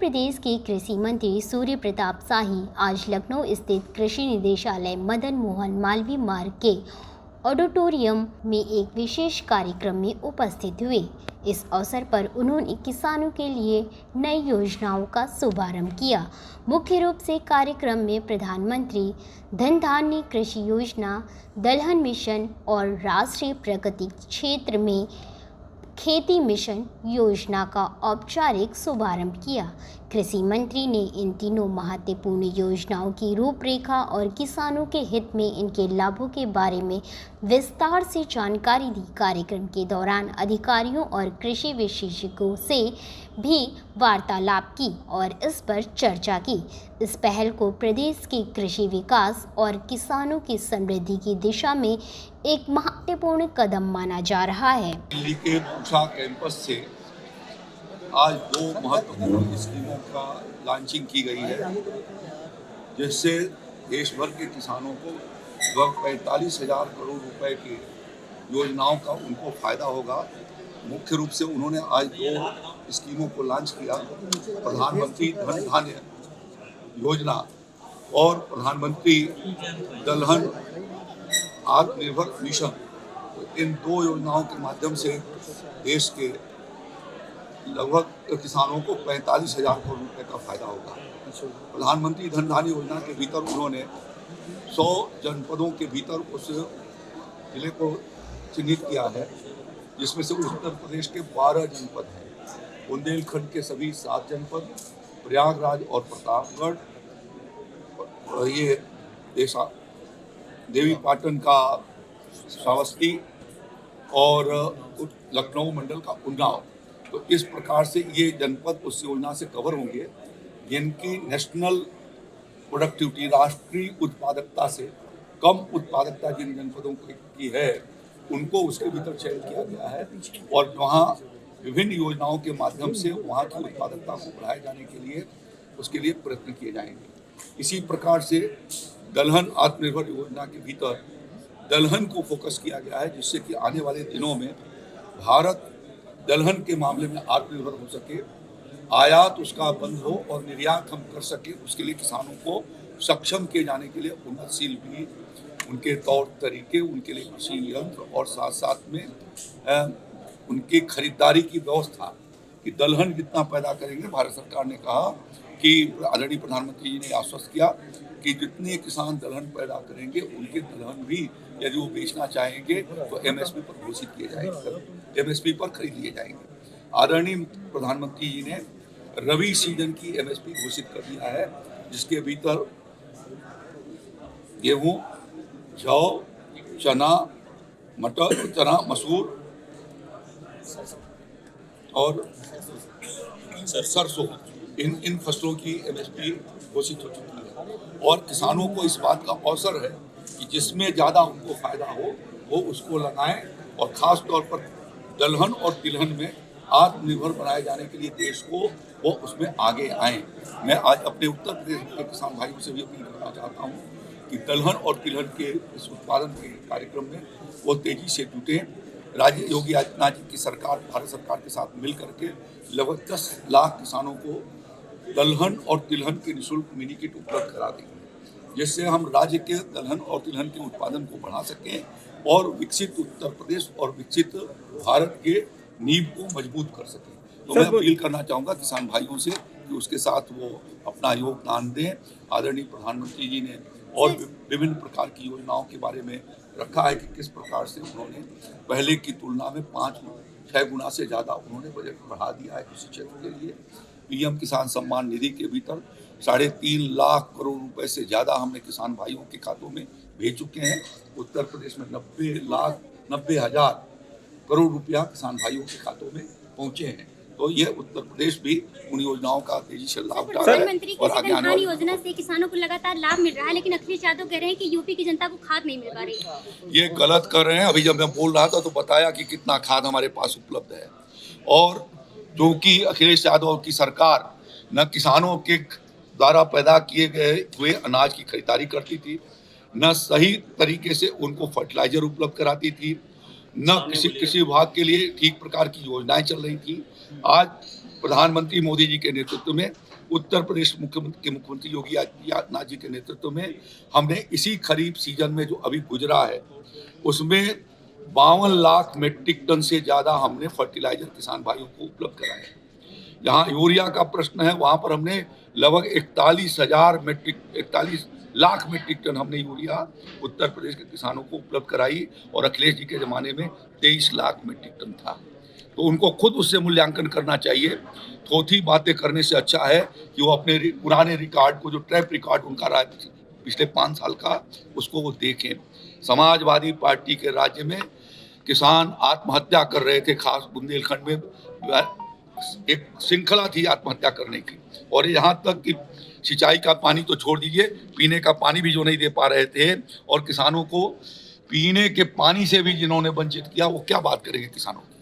प्रदेश के कृषि मंत्री सूर्य प्रताप शाही आज लखनऊ स्थित कृषि निदेशालय मदन मोहन मालवीय मार्ग के ऑडिटोरियम में एक विशेष कार्यक्रम में उपस्थित हुए। इस अवसर पर उन्होंने किसानों के लिए नई योजनाओं का शुभारंभ किया। मुख्य रूप से कार्यक्रम में प्रधानमंत्री धन धान्य कृषि योजना, दलहन मिशन और राष्ट्रीय प्रगति क्षेत्र में खेती मिशन योजना का औपचारिक शुभारंभ किया। कृषि मंत्री ने इन तीनों महत्वपूर्ण योजनाओं की रूपरेखा और किसानों के हित में इनके लाभों के बारे में विस्तार से जानकारी दी। कार्यक्रम के दौरान अधिकारियों और कृषि विशेषज्ञों से भी वार्तालाप की और इस पर चर्चा की। इस पहल को प्रदेश के कृषि विकास और किसानों की समृद्धि की दिशा में एक महत्वपूर्ण कदम माना जा रहा है। दिल्ली के पूसा कैंपस से आज दो महत्वपूर्ण स्कीमों का लॉन्चिंग की गई है, जिससे देश भर के किसानों को लगभग 45,000 करोड़ रुपए की योजनाओं का उनको फायदा होगा। मुख्य रूप से उन्होंने आज दो स्कीमों को लॉन्च किया, प्रधानमंत्री धन धान्य योजना और प्रधानमंत्री दलहन आत्मनिर्भर मिशन। तो इन दो योजनाओं के माध्यम से देश के लगभग किसानों को 45,000 करोड़ रुपए का फायदा होगा। प्रधानमंत्री धन धान्य योजना के भीतर उन्होंने 100 जनपदों के भीतर उस जिले को चिन्हित किया है, जिसमें से उत्तर प्रदेश के 12 जनपद हैं, बुंदेलखंड के सभी 7 जनपद, प्रयागराज और प्रतापगढ़, ये देवी पाटन का श्रावस्ती और लखनऊ मंडल का उन्नाव। तो इस प्रकार से ये जनपद उस योजना से कवर होंगे, जिनकी नेशनल प्रोडक्टिविटी, राष्ट्रीय उत्पादकता से कम उत्पादकता जिन जनपदों की है, उनको उसके भीतर चयन किया गया है और वहाँ विभिन्न योजनाओं के माध्यम से वहाँ की उत्पादकता को बढ़ाए जाने के लिए उसके लिए प्रयत्न किए जाएंगे। इसी प्रकार से दलहन आत्मनिर्भर योजना के भीतर दलहन को फोकस किया गया है, जिससे कि आने वाले दिनों में भारत दलहन के मामले में आत्मनिर्भर हो सके, आयात उसका बंद हो और निर्यात हम कर सके। उसके लिए किसानों को सक्षम किए जाने के लिए उन्नतशील बीज, उनके तौर तरीके, उनके लिए कृषि यंत्र और साथ साथ में उनकी खरीदारी की व्यवस्था कि दलहन जितना पैदा करेंगे। भारत सरकार ने कहा कि आदरणीय प्रधानमंत्री जी ने आश्वस्त किया कि जितने किसान दलहन पैदा करेंगे उनके दलहन भी यदि वो बेचना चाहेंगे तो एमएसपी पर घोषित किए जाएंगे, एमएसपी पर खरीद लिए जाएंगे। आदरणीय प्रधानमंत्री जी ने रबी सीजन की एमएसपी घोषित कर दिया है, जिसके भीतर गेहूं, जौ, चना, मटर, चना, मसूर और सरसों, इन फसलों की एमएसपी घोषित हो चुकी है और किसानों को इस बात का अवसर है कि जिसमें ज़्यादा उनको फायदा हो वो उसको लगाएं और ख़ास तौर पर दलहन और तिलहन में आत्मनिर्भर बनाए जाने के लिए देश को वो उसमें आगे आएँ। मैं आज अपने उत्तर प्रदेश के किसान भाइयों से भी अपील करना चाहता हूँ कि दलहन और तिलहन के इस उत्पादन के कार्यक्रम में वो तेज़ी से जुटें। राज्य योगी आदित्यनाथ जी की सरकार भारत सरकार के साथ मिल करके लगभग 10 लाख किसानों को दलहन और तिलहन के निःशुल्क मिनी किट उपलब्ध करा देंगे, जिससे हम राज्य के दलहन और तिलहन के उत्पादन को बढ़ा सकें और विकसित उत्तर प्रदेश और विकसित भारत के नींव को मजबूत कर सकें। तो मैं अपील करना चाहूँगा किसान भाइयों से कि उसके साथ वो अपना योगदान दें। आदरणीय प्रधानमंत्री जी ने और विभिन्न प्रकार की योजनाओं के बारे में रखा है कि किस प्रकार से उन्होंने पहले की तुलना में 5-6 गुना से ज़्यादा उन्होंने बजट बढ़ा दिया है कृषि क्षेत्र के लिए। पीएम किसान सम्मान निधि के भीतर 3.5 लाख करोड़ रुपए से ज़्यादा हमने किसान भाइयों के खातों में भेज चुके हैं। उत्तर प्रदेश में 90,000 करोड़ रुपया किसान भाइयों के खातों में पहुंचे हैं। तो ये उत्तर प्रदेश भी उन योजनाओं का तेजी से लाभ उठा रहा है और आगे आने वाली योजना से किसानों को लगातार लाभ मिल रहा है, लेकिन अखिलेश यादव कह रहे हैं कि यूपी की जनता को खाद नहीं मिल पा रही। ये गलत कर रहे हैं। अभी जब मैं बोल रहा था तो बताया कि कितना खाद हमारे पास उपलब्ध है और क्योंकि अखिलेश यादव की सरकार न किसानों के द्वारा पैदा किए गए हुए अनाज की खरीदारी करती थी, न सही तरीके से उनको फर्टिलाइजर उपलब्ध कराती थी, न कृषि विभाग के लिए ठीक प्रकार की योजनाएं चल रही थी। आज प्रधानमंत्री मोदी जी के नेतृत्व में उत्तर प्रदेश मुख्यमंत्री योगी आदित्यनाथ जी के नेतृत्व में हमने इसी खरीफ सीजन में जो अभी गुजरा है उसमें 52 लाख मेट्रिक टन से ज़्यादा हमने फर्टिलाइजर किसान भाइयों को उपलब्ध कराया है। जहाँ यूरिया का प्रश्न है वहाँ पर हमने लगभग 41 लाख मेट्रिक टन हमने यूरिया उत्तर प्रदेश के किसानों को उपलब्ध कराई और अखिलेश जी के ज़माने में 23 लाख मेट्रिक टन था। तो उनको खुद उससे मूल्यांकन करना चाहिए। थोथी बातें करने से अच्छा है कि वो अपने पुराने रिकॉर्ड को, जो ट्रैप रिकॉर्ड उनका रहा पिछले 5 साल का, उसको वो देखें। समाजवादी पार्टी के राज्य में किसान आत्महत्या कर रहे थे, खास बुंदेलखंड में एक श्रृंखला थी आत्महत्या करने की, और यहाँ तक कि सिंचाई का पानी तो छोड़ दीजिए, पीने का पानी भी जो नहीं दे पा रहे थे, और किसानों को पीने के पानी से भी जिन्होंने वंचित किया, वो क्या बात करेंगे किसानों की।